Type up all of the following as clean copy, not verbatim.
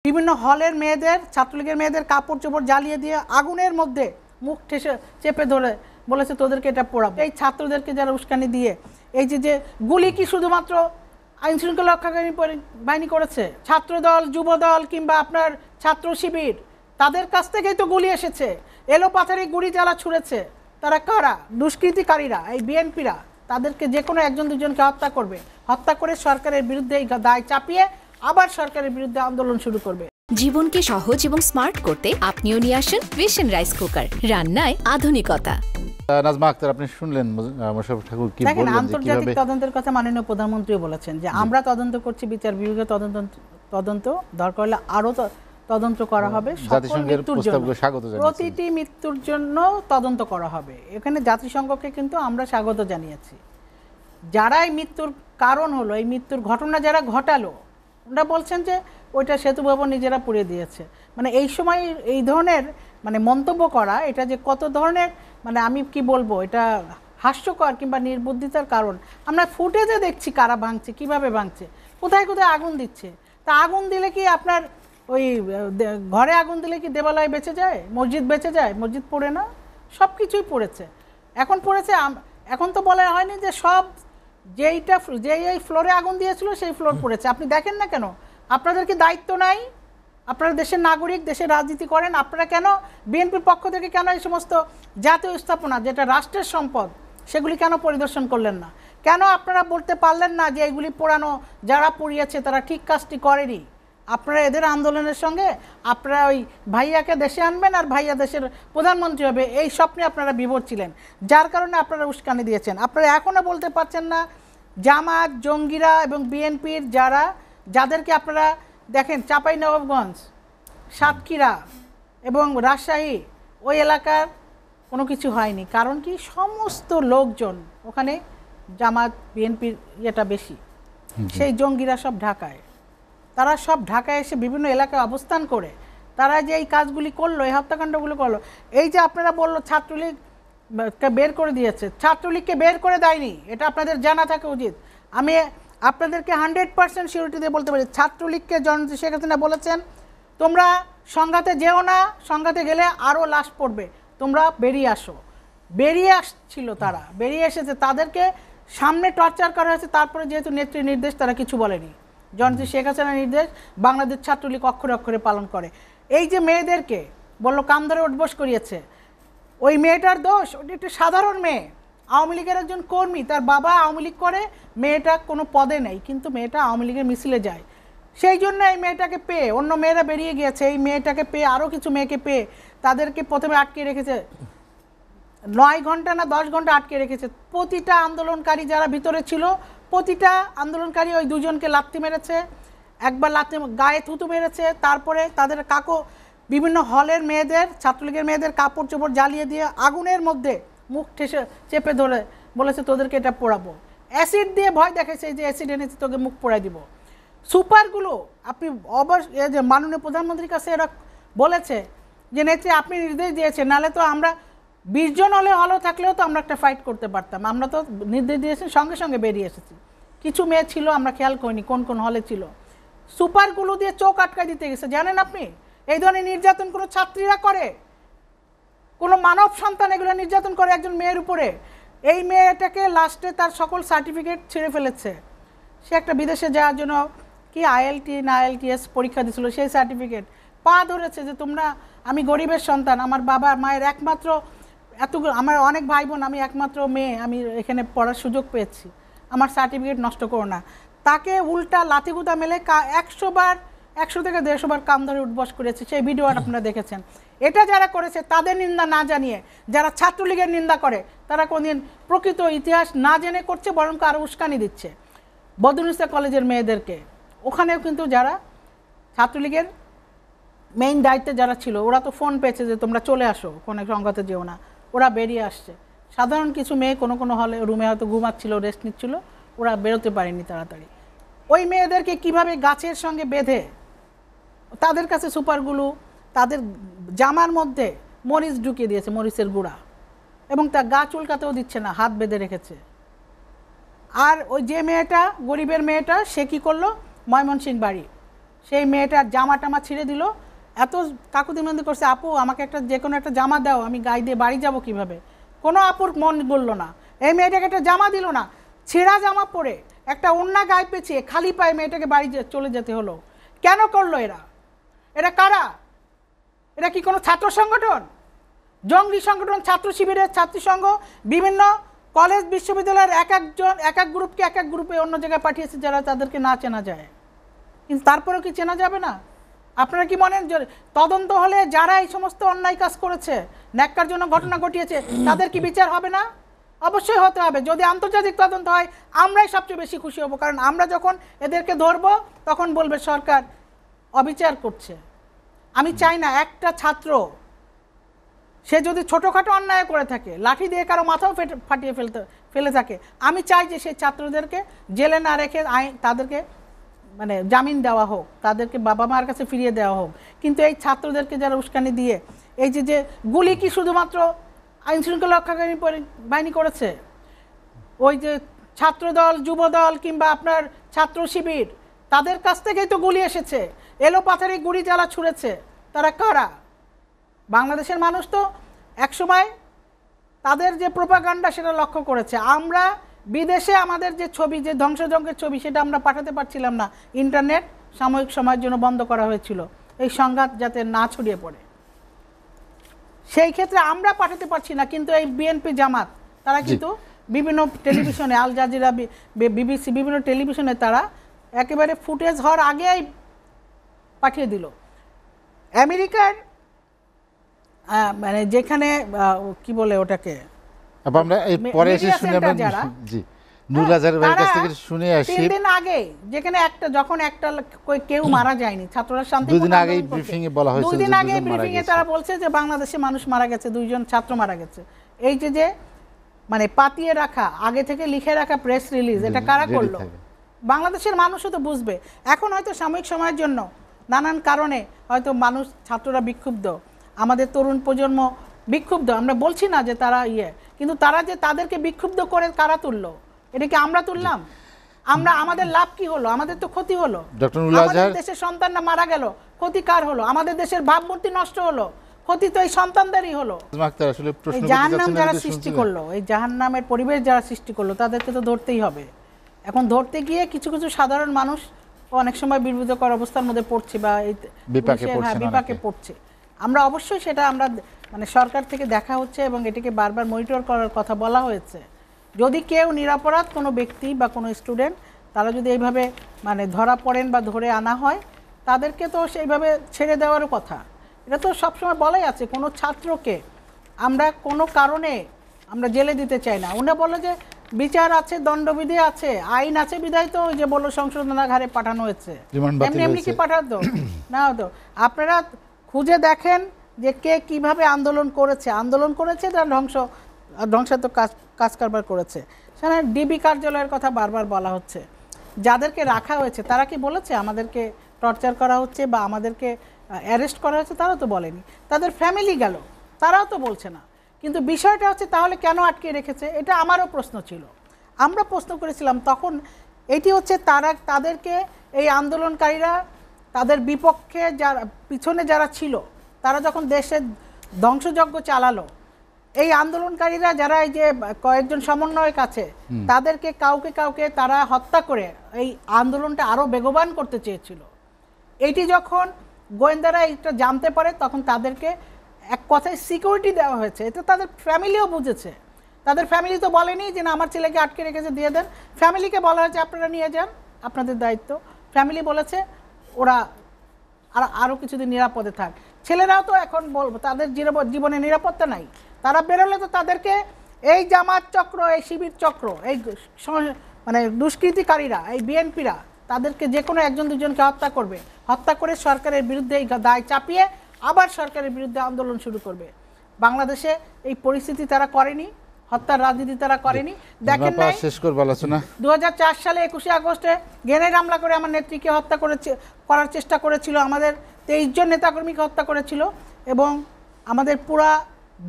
বিভিন্ন হলের মেয়েদের, ছাত্রলীগের মেয়েদের কাপড় চোপড় জ্বালিয়ে দিয়ে আগুনের মধ্যে মুখ ঠেসে চেপে ধরে বলেছে তোদেরকে এটা পোড়াবো। এই ছাত্রদেরকে যারা উস্কানি দিয়ে এই যে গুলি কি শুধুমাত্র আইন শৃঙ্খলা রক্ষাকারী বাহিনী করেছে? ছাত্রদল, যুবদল কিংবা আপনার ছাত্র শিবির, তাদের কাছ থেকেই তো গুলি এসেছে। এলো পাথারি গুলি যারা ছুঁড়েছে তারা কারা? দুষ্কৃতিকারীরা, এই বিএনপিরা। তাদেরকে যে কোনো একজন দুজনকে হত্যা করবে, হত্যা করে সরকারের বিরুদ্ধে এই দায় চাপিয়ে আবার সরকারের বিরুদ্ধে আন্দোলন শুরু করবে। জীবনকে সহজ এবং স্মার্ট করতে আপনিও নিয়ে আসেন ভিশন রাইস কুকার, রান্নায় আধুনিকতা। নাজমা আক্তার, আপনি শুনলেন মোশাররফ ঠাকুর কি বললেন? আন্তর্জাতিক তদন্তের কথা মাননীয় প্রধানমন্ত্রীও বলেছেন যে আমরা তদন্ত করছি, বিচার বিভাগীয় তদন্ত দরকার হলে আরো তদন্ত করা হবে, জাতিসংঘের প্রস্তাবকে স্বাগত জানিয়েছি, প্রতিটি মৃত্যুর জন্য তদন্ত করা হবে। এখানে জাতিসংঘকে কিন্তু আমরা স্বাগত জানিয়েছি। যারা এই মৃত্যুর কারণ হলো, এই মৃত্যুর ঘটনা যারা ঘটালো, ওরা বলছেন যে ওইটা সেতু ভবন নিজেরা পুড়িয়ে দিয়েছে। মানে এই সময় এই ধরনের মন্তব্য করা, এটা যে কত ধরনের আমি কি বলবো, এটা হাস্যকর কিংবা নির্বুদ্ধিতার কারণ। আমরা ফুটেজে দেখছি কারা ভাঙছে, কিভাবে ভাঙছে, কোথায় কোথায় আগুন দিচ্ছে। তা আগুন দিলে কি আপনার ওই ঘরে আগুন দিলে কি দেবালয় বেঁচে যায়, মসজিদ বেঁচে যায়? মসজিদ পড়ে না, সব কিছুই পড়েছে। এখন পড়েছে, এখন তো বলা হয়নি যে সব যেই এই ফ্লোরে আগুন দিয়েছিল সেই ফ্লোর পড়েছে। আপনি দেখেন না কেন? আপনাদের কি দায়িত্ব নাই? আপনারা দেশের নাগরিক, দেশের রাজনীতি করেন, আপনারা কেন বিএনপির পক্ষ থেকে কেন এই সমস্ত জাতীয় স্থাপনা যেটা রাষ্ট্রের সম্পদ সেগুলি কেন পরিদর্শন করলেন না? কেন আপনারা বলতে পারলেন না যে এইগুলি পোড়ানো যারা পুড়িয়েছে তারা ঠিক কাজটি করেনি? আপনারা এদের আন্দোলনের সঙ্গে আপনারা ওই ভাইয়াকে দেশে আনবেন আর ভাইয়া দেশের প্রধানমন্ত্রী হবে, এই স্বপ্নে আপনারা বিভোর ছিলেন, যার কারণে আপনারা উস্কানি দিয়েছেন। আপনারা এখনও বলতে পারছেন না জামাত, জঙ্গিরা এবং বিএনপির যাদেরকে আপনারা দেখেন চাঁপাইনবাবগঞ্জ, সাতক্ষীরা এবং রাজশাহী, ওই এলাকার কোনো কিছু হয়নি। কারণ কি? সমস্ত লোকজন ওখানে জামাত বিএনপির ইয়েটা বেশি, সেই জঙ্গিরা সব ঢাকায়। তারা সব ঢাকায় এসে বিভিন্ন এলাকায় অবস্থান করে তারা যে এই কাজগুলি করলো, এই হত্যাকাণ্ডগুলো করলো। এই যে আপনারা বললো ছাত্রলীগকে বের করে দিয়েছে, ছাত্রলীগকে বের করে দেয়নি, এটা আপনাদের জানা থাকা উচিত। আমি আপনাদেরকে 100% সিউরিটি দিয়ে বলতে পারি, ছাত্রলীগকে জননেত্রী শেখ হাসিনা বলেছেন তোমরা সংঘাতে যেও না, সংঘাতে গেলে আরও লাশ পড়বে, তোমরা বেরিয়ে আসো। বেরিয়ে আসছিল, তারা বেরিয়ে এসেছে, তাদেরকে সামনে টর্চার করা হয়েছে। তারপরে যেহেতু নেত্রীর নির্দেশ, তারা কিছু বলেনি। জননেত্রী শেখ হাসিনার নির্দেশ বাংলাদেশ ছাত্রলীগ অক্ষরে অক্ষরে পালন করে। এই যে মেয়েদেরকে বললো কাম ধরে উঠবোস করিয়েছে, ওই মেয়েটার দোষ? ওটি একটা সাধারণ মেয়ে, আওয়ামী লীগের একজন কর্মী, তার বাবা আওয়ামী লীগ করে, মেয়েটা কোনো পদে নেই, কিন্তু মেয়েটা আওয়ামী লীগের মিছিলে যায়। সেই জন্য এই মেয়েটাকে পেয়ে অন্য মেয়েরা বেরিয়ে গিয়েছে, এই মেয়েটাকে পেয়ে আরও কিছু মেয়েকে পেয়ে তাদেরকে প্রথমে আটকে রেখেছে, 9 ঘন্টা না 10 ঘন্টা আটকে রেখেছে। প্রতিটা আন্দোলনকারী যারা ভিতরে ছিল, প্রতিটা আন্দোলনকারী ওই দুজনকে লাথি মেরেছে, একবার লাথি গায়ে থুতু মেরেছে, তারপরে তাদের বিভিন্ন হলের মেয়েদের, ছাত্রলীগের মেয়েদের কাপড় চোপড় জ্বালিয়ে দিয়ে আগুনের মধ্যে মুখ ঠেসে চেপে ধরে বলেছে তোদেরকে এটা পোড়াবো। অ্যাসিড দিয়ে ভয় দেখাইছে, এই যে অ্যাসিড এনেছি তোকে মুখ পোড়াই দিব। সুপারগুলো আপনি যে মাননীয় প্রধানমন্ত্রীর কাছে এরা বলেছে যে নেত্রী আপনি নির্দেশ দিয়েছেন, নাহলে তো আমরা 20 জন হলে থাকলেও তো আমরা একটা ফাইট করতে পারতাম। আমরা তো নির্দেশ দিয়েছেন, সঙ্গে সঙ্গে বেরিয়ে এসেছি। কিছু মেয়ে ছিল আমরা খেয়াল করিনি কোন কোন হলে ছিল। সুপারগুলো দিয়ে চোখ আটকায় দিতে গেছে। জানেন আপনি এই ধরনের নির্যাতন কোনো ছাত্রীরা করে? কোনো মানব সন্তান এগুলো নির্যাতন করে একজন মেয়ের উপরে? এই মেয়েটাকে লাস্টে তার সকল সার্টিফিকেট ছেড়ে ফেলেছে। সে একটা বিদেশে যাওয়ার জন্য কি IELTS না IELTS পরীক্ষা দিয়েছিল, সেই সার্টিফিকেট পা ধরেছে যে তোমরা, আমি গরিবের সন্তান, আমার বাবা মায়ের একমাত্র আমার অনেক ভাই বোন, আমি একমাত্র মেয়ে, আমি এখানে পড়ার সুযোগ পেয়েছি, আমার সার্টিফিকেট নষ্ট করো না। তাকে উল্টা লাথিগুতা মেলে 100 থেকে 150 বার কাম ধরে উঠবস করেছে। সেই ভিডিও আপনারা দেখেছেন। এটা যারা করেছে তাদের নিন্দা না জানিয়ে যারা ছাত্রলীগের নিন্দা করে তারা কোনদিন প্রকৃত ইতিহাস না জেনে করছে, বরং আরও উস্কানি দিচ্ছে। বদরুন্নেসা কলেজের মেয়েদেরকে, ওখানেও কিন্তু যারা ছাত্রলীগের মেইন দায়িত্বে যারা ছিল, ওরা তো ফোন পেয়েছে যে তোমরা চলে আসো, কোনো সংঘাতে যেও না, ওরা বেরিয়ে আসছে। সাধারণ কিছু মেয়ে কোনো হলে রুমে হয়তো ঘুমাচ্ছিল, রেস্ট নিচ্ছিল, ওরা বেরোতে পারেনি তাড়াতাড়ি। ওই মেয়েদেরকে কিভাবে গাছের সঙ্গে বেঁধে তাদের কাছে সুপারগুলো, তাদের জামার মধ্যে মরিচ ঢুকিয়ে দিয়েছে, মরিচের গুঁড়া, এবং তার গা চুলকাতেও দিচ্ছে না, হাত বেঁধে রেখেছে। আর ওই যে মেয়েটা, গরিবের মেয়েটা, সে কী করলো? ময়মনসিংহ বাড়ি, সেই মেয়েটার জামা টামা ছিঁড়ে দিল, এত কাকুতিমিনতি করছে, আপু আমাকে একটা যে কোনো একটা জামা দাও, আমি গায়ে দিয়ে বাড়ি যাব কিভাবে। কোনো আপুর মন বললো না, এই মেয়েটাকে একটা জামা দিল না, ছেঁড়া জামা পরে একটা ওড়না গায়ে পেঁচিয়ে খালি পায়ে মেয়েটাকে বাড়ি চলে যেতে হলো। কেন করলো এরা? এরা কারা? এরা কি কোনো ছাত্র সংগঠন, জঙ্গি সংগঠন? ছাত্র শিবিরের ছাত্রী সংঘ বিভিন্ন কলেজ বিশ্ববিদ্যালয়ের এক এক গ্রুপকে এক এক গ্রুপে অন্য জায়গায় পাঠিয়েছে যারা তাদেরকে না চেনা যায়। কিন্তু তারপরেও কি চেনা যাবে না? আপনারা কি মনে হয় তদন্ত হলে যারা এই সমস্ত অন্যায় কাজ করেছে, ন্যাক্কার জন্য ঘটনা ঘটিয়েছে, তাদের কি বিচার হবে না? অবশ্যই হতে হবে। যদি আন্তর্জাতিক তদন্ত হয় আমরাই সবচেয়ে বেশি খুশি হব, কারণ আমরা যখন এদেরকে ধরবো তখন বলবে সরকার অবিচার করছে। আমি চাই না একটা ছাত্র সে যদি ছোটোখাটো অন্যায় করে থাকে, লাঠি দিয়ে কারো মাথাও ফাটিয়ে ফেলে থাকে, আমি চাই যে সেই ছাত্রদেরকে জেলে না রেখে তাদেরকে মানে জামিন দেওয়া হোক, তাদেরকে বাবা মার কাছে ফিরিয়ে দেওয়া হোক। কিন্তু এই ছাত্রদেরকে যারা উস্কানি দিয়ে এই যে গুলি কি শুধুমাত্র আইন শৃঙ্খলা রক্ষাকারী বাহিনী করেছে? ওই যে ছাত্রদল, যুবদল কিংবা আপনার ছাত্র শিবির, তাদের কাছ থেকেই তো গুলি এসেছে, এলোপাথারি গুলি যারা ছুঁড়েছে তারা কারা? বাংলাদেশের মানুষ তো একসময় তাদের যে প্রোপাগান্ডা সেটা লক্ষ্য করেছে। আমরা বিদেশে আমাদের যে ছবি, যে ধ্বংসযজ্ঞের ছবি, সেটা আমরা পাঠাতে পারছিলাম না, ইন্টারনেট সাময়িক সময়ের জন্য বন্ধ করা হয়েছিল এই সংঘাত যাতে না ছড়িয়ে পড়ে। সেই ক্ষেত্রে আমরা পাঠাতে পারছি না, কিন্তু এই বিএনপি জামাত তারা কিন্তু বিভিন্ন টেলিভিশনে, আল জাজিরা, বিবিসি, বিভিন্ন টেলিভিশনে তারা একেবারে ফুটেজ হওয়ার আগেই পাঠিয়ে দিল। আমেরিকার মানে যেখানে কি বলে ওটাকে, আমরা এই পরে এসে শুনে জি নুরুল আজহার ভাইয়ের কাছ থেকে শুনে আসি 3 দিন আগে যেখানে যখন একটা কেউ মারা যায়নি, ছাত্ররা শান্তি 2 দিন আগে ব্রিফিং এ বলা হয়েছিল, 2 দিন আগে ব্রিফিং এ তারা বলছে যে বাংলাদেশে মানুষ মারা গেছে, 2 জন ছাত্র মারা গেছে। এই যে মানে পাতিয়ে রাখা, আগে থেকে লিখে রাখা প্রেস রিলিজ, এটা কারা করলো? বাংলাদেশের মানুষও তো বুঝবে। এখন হয়তো সাময়িক সময়ের জন্য নানান কারণে হয়তো মানুষ, ছাত্ররা বিক্ষুব্ধ, আমাদের তরুণ প্রজন্ম বিক্ষুব্ধ, আমরা বলছি না যে তারা কিন্তু তারা যে তাদেরকে বিক্ষুব্ধ করে কারা তুললো? এটা কি আমরা তুললাম? আমাদের লাভ কি হলো? আমাদের তো ক্ষতি হলো। আমাদের দেশের সন্তানরা মারা গেল, ক্ষতি কার হলো? আমাদের দেশের ভাবমূর্তি নষ্ট হলো, ক্ষতি তো এই সন্তানদেরই হলো। জাহান্নাম যারা সৃষ্টি করলো, এই জাহান্নামের পরিবেশ যারা সৃষ্টি করলো, তাদেরকে তো ধরতেই হবে। এখন ধরতে গিয়ে কিছু কিছু সাধারণ মানুষ অনেক সময় বিব্রতকর অবস্থার মধ্যে পড়ছে বা বিপাকে পড়ছে। আমরা অবশ্যই সেটা আমরা মানে সরকার থেকে দেখা হচ্ছে এবং এটাকে বারবার মনিটর করার কথা বলা হয়েছে। যদি কেউ নিরপরাধ কোনো ব্যক্তি বা কোনো স্টুডেন্ট তারা যদি এইভাবে মানে ধরা পড়েন বা ধরে আনা হয়, তাদেরকে তো সেইভাবে ছেড়ে দেওয়ারও কথা। এটা তো সবসময় বলাই আছে, কোনো ছাত্রকে আমরা কোনো কারণে আমরা জেলে দিতে চাই না। উনি বলে যে বিচার আছে, দণ্ডবিধি আছে, আইন আছে, বিধায় তো ওই যে বললো সংশোধনাগারে পাঠানো হয়েছে, এমনি এমনি কি পাঠাতো না? তো আপনারা খুঁজে দেখেন যে কে কিভাবে আন্দোলন করেছে তারা ধ্বংসাত্মক কাজ কারবার করেছে। সেখানে ডিবি কার্যালয়ের কথা বারবার বলা হচ্ছে। যাদেরকে রাখা হয়েছে তারা কি বলেছে আমাদেরকে টর্চার করা হচ্ছে বা আমাদেরকে অ্যারেস্ট করা হচ্ছে? তারাও তো বলেনি। তাদের ফ্যামিলি গেল, তারাও তো বলছে না। কিন্তু বিষয়টা হচ্ছে তাহলে কেন আটকে রেখেছে? এটা আমারও প্রশ্ন ছিল, আমরা প্রশ্ন করেছিলাম তখন। এটি হচ্ছে তাদেরকে এই আন্দোলনকারীরা, তাদের বিপক্ষে যারা পিছনে যারা ছিল, তারা যখন দেশের ধ্বংসযজ্ঞ চালালো, এই আন্দোলনকারীরা যারা এই যে কয়েকজন সমন্বয়ক আছে, তাদেরকে কাউকে তারা হত্যা করে এই আন্দোলনটা আরও বেগবান করতে চেয়েছিল। এইটি যখন গোয়েন্দারা এটা জানতে পারে, তখন তাদেরকে এক কথায় সিকিউরিটি দেওয়া হয়েছে। এটা তাদের ফ্যামিলিও বুঝেছে। তাদের ফ্যামিলি তো বলেনি যে না আমার ছেলেকে আটকে রেখেছে দিয়ে দেন, ফ্যামিলিকে বলা হয়েছে আপনারা নিয়ে যান, আপনাদের দায়িত্ব। ফ্যামিলি বলেছে ওরা আরও কিছুদিন নিরাপদে থাক। ছেলেরাও তো এখন বলবো তাদের জীবনে নিরাপত্তা নাই। তারা বেরোলে তো তাদেরকে এই জামাত চক্র, এই শিবির চক্র, এই মানে দুষ্কৃতিকারীরা, এই বিএনপিরা তাদেরকে যে কোনো একজন দুজনকে হত্যা করবে, হত্যা করে সরকারের বিরুদ্ধে এই দায় চাপিয়ে আবার সরকারের বিরুদ্ধে আন্দোলন শুরু করবে। বাংলাদেশে এই পরিস্থিতি তারা করেনি, হত্যার রাজনীতি তারা করেনি। দেখেন না 2004 সালে 21শে আগস্টে গ্রেনেড হামলা করে আমার নেত্রীকে হত্যা করার চেষ্টা করেছিল, আমাদের 23 জন নেতাকর্মীকে হত্যা করেছিল এবং আমাদের পুরা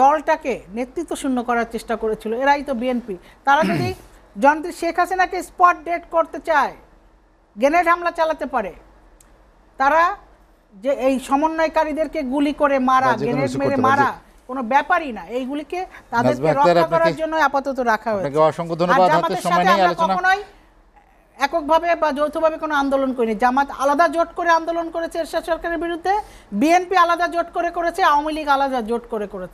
দলটাকে নেতৃত্ব শূন্য করার চেষ্টা করেছিল। এরাই তো বিএনপি। তারা যদি জননেত্রী শেখ হাসিনাকে স্পট ডেট করতে চায়, গ্রেনেড হামলা চালাতে পারে। তারা যে এই সমন্বয়কারীদেরকে গুলি করে মারা, বা যে কোনো গ্রেনেড কিছু মেরে করতে পারে, মারা কোনো ব্যাপারই না। এইগুলিকে তাদেরকে নাজমা আক্তার, রক্ষা করার আপনাকে- জন্য আপাতত রাখা হয়েছে। আপনাকে অসংখ্য ধন্যবাদ। আর হাতে জামাতের সময় সাথে নেই আমরা আলোচনা। কখনোই এককভাবে বা যৌথভাবে কোনো আন্দোলন করিনি। জামাত আলাদা জোট করে আন্দোলন করেছে এরশাদ সরকারের বিরুদ্ধে, বিএনপি আলাদা জোট করে করেছে, আওয়ামী লীগ আলাদা জোট করে করেছে।